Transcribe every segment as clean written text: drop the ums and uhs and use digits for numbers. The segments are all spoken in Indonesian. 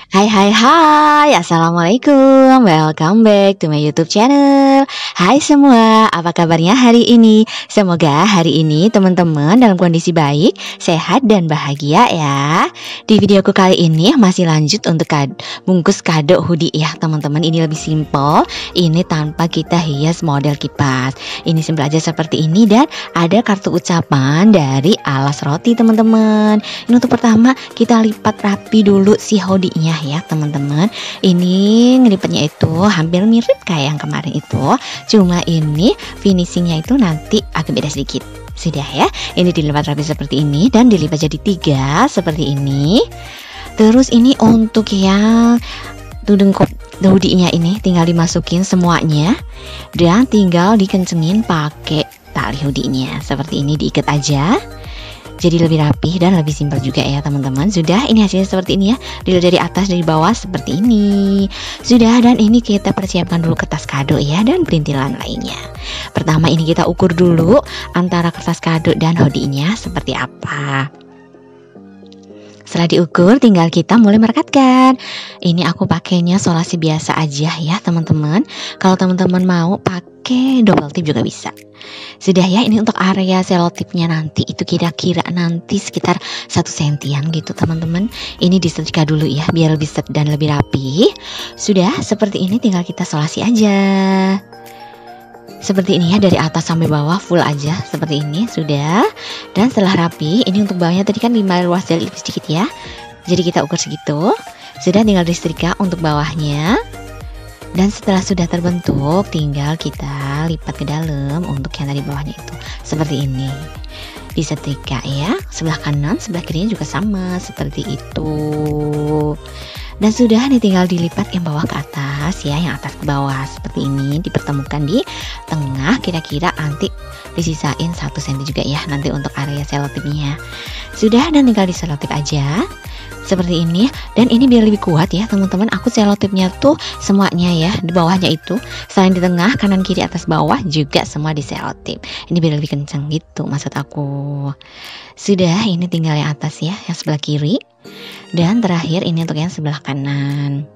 Hai hai hai, Assalamualaikum. Welcome back to my YouTube channel. Hai semua, apa kabarnya hari ini? Semoga hari ini teman-teman dalam kondisi baik, sehat dan bahagia ya. Di videoku kali ini masih lanjut untuk bungkus kado hoodie ya teman-teman. Ini lebih simple, ini tanpa kita hias model kipas. Ini simpel aja seperti ini dan ada kartu ucapan dari alas roti teman-teman. Ini untuk pertama kita lipat rapi dulu si hoodie-nya ya teman-teman. Ini ngelipatnya itu hampir mirip kayak yang kemarin itu, cuma ini finishingnya itu nanti agak beda sedikit. Sudah ya, ini dilipat rapi seperti ini dan dilipat jadi 3 seperti ini. Terus ini untuk yang tudung hoodie-nya ini tinggal dimasukin semuanya dan tinggal dikencengin pakai tali hoodie-nya seperti ini, diikat aja. Jadi lebih rapi dan lebih simpel juga ya teman-teman. Sudah, ini hasilnya seperti ini ya. Dilihat dari atas dari bawah seperti ini. Sudah, dan ini kita persiapkan dulu kertas kado ya dan perintilan lainnya. Pertama ini kita ukur dulu antara kertas kado dan hoodie-nya seperti apa. Setelah diukur tinggal kita mulai merekatkan. Ini aku pakainya solasi biasa aja ya teman-teman. Kalau teman-teman mau pakai double tip juga bisa. Sudah ya, ini untuk area selotipnya nanti itu kira-kira nanti sekitar 1 sentian gitu teman-teman. Ini disetrika dulu ya biar lebih set dan lebih rapi. Sudah seperti ini tinggal kita solasi aja. Seperti ini ya, dari atas sampai bawah full aja seperti ini. Sudah. Dan setelah rapi, ini untuk bawahnya tadi kan 5 ruas jari lebih sedikit ya. Jadi kita ukur segitu. Sudah, tinggal disetrika untuk bawahnya. Dan setelah sudah terbentuk, tinggal kita lipat ke dalam untuk yang tadi bawahnya itu seperti ini. Disetrika ya, sebelah kanan, sebelah kirinya juga sama seperti itu. Dan sudah, nih tinggal dilipat yang bawah ke atas ya, yang atas ke bawah seperti ini, dipertemukan di tengah, kira-kira nanti disisain 1 cm juga ya nanti untuk area selotipnya. Sudah, dan tinggal diselotip aja seperti ini. Dan ini biar lebih kuat ya teman-teman, aku selotipnya tuh semuanya ya di bawahnya itu, selain di tengah, kanan, kiri, atas, bawah juga semua diselotip. Ini biar lebih kencang gitu maksud aku. Sudah, ini tinggal yang atas ya, yang sebelah kiri. Dan terakhir ini untuk yang sebelah kanan.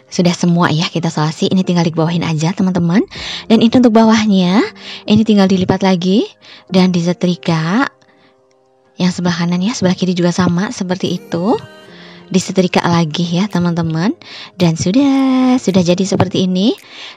Sudah semua ya kita solasi, ini tinggal dibawahin aja teman-teman. Dan itu untuk bawahnya, ini tinggal dilipat lagi dan disetrika. Yang sebelah kanan ya, sebelah kiri juga sama seperti itu. Disetrika lagi ya teman-teman. Dan sudah jadi seperti ini.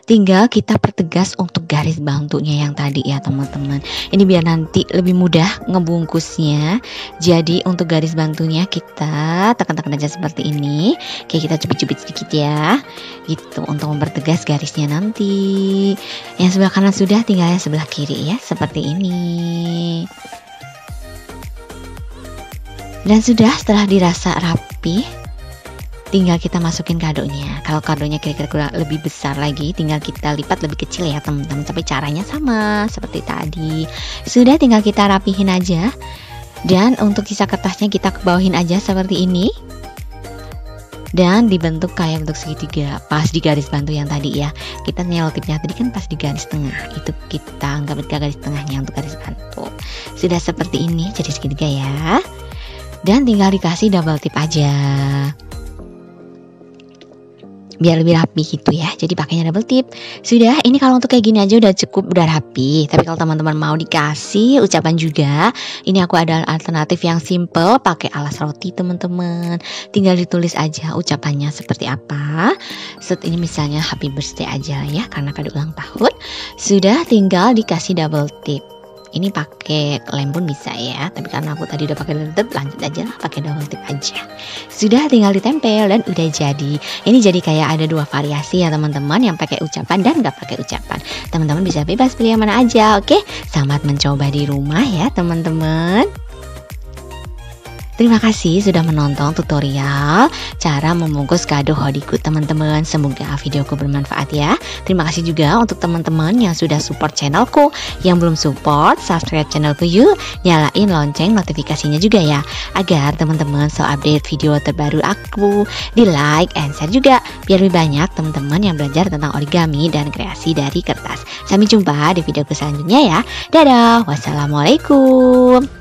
Tinggal kita pertegas untuk garis bantunya yang tadi ya teman-teman. Ini biar nanti lebih mudah ngebungkusnya. Jadi untuk garis bantunya kita tekan-tekan aja seperti ini. Kayak kita cubit-cubit sedikit ya. Gitu untuk mempertegas garisnya nanti. Yang sebelah kanan sudah, tinggal yang sebelah kiri ya seperti ini. Dan sudah, setelah dirasa rapi, tinggal kita masukin kadonya. Kalau kadonya kira-kira lebih besar lagi, tinggal kita lipat lebih kecil ya teman-teman. Tapi caranya sama seperti tadi. Sudah, tinggal kita rapihin aja. Dan untuk sisa kertasnya kita kebawahin aja seperti ini. Dan dibentuk kayak bentuk segitiga pas di garis bantu yang tadi ya. Kita nyelotipnya tadi kan pas di garis tengah. Itu kita anggap garis tengahnya untuk garis bantu. Sudah seperti ini jadi segitiga ya. Dan tinggal dikasih double tip aja biar lebih rapi gitu ya. Jadi pakainya double tip. Sudah, ini kalau untuk kayak gini aja udah cukup, udah rapi. Tapi kalau teman-teman mau dikasih ucapan juga, ini aku ada alternatif yang simple pakai alas roti teman-teman. Tinggal ditulis aja ucapannya seperti apa. Set ini misalnya happy birthday aja ya karena kado ulang tahun. Sudah, tinggal dikasih double tip. Ini pakai lem pun bisa ya, tapi karena aku tadi udah pakai double tip, lanjut aja lah pakai double tip aja. Sudah, tinggal ditempel dan udah jadi. Ini jadi kayak ada 2 variasi ya teman-teman, yang pakai ucapan dan nggak pakai ucapan. Teman-teman bisa bebas pilih yang mana aja. Oke, selamat mencoba di rumah ya teman-teman. Terima kasih sudah menonton tutorial cara membungkus kado hoodieku teman-teman. Semoga videoku bermanfaat ya. Terima kasih juga untuk teman-teman yang sudah support channelku. Yang belum support, subscribe channelku yuk. Nyalain lonceng notifikasinya juga ya, agar teman-teman selalu update video terbaru aku. Di like and share juga biar lebih banyak teman-teman yang belajar tentang origami dan kreasi dari kertas. Sampai jumpa di videoku selanjutnya ya. Dadah, wassalamualaikum.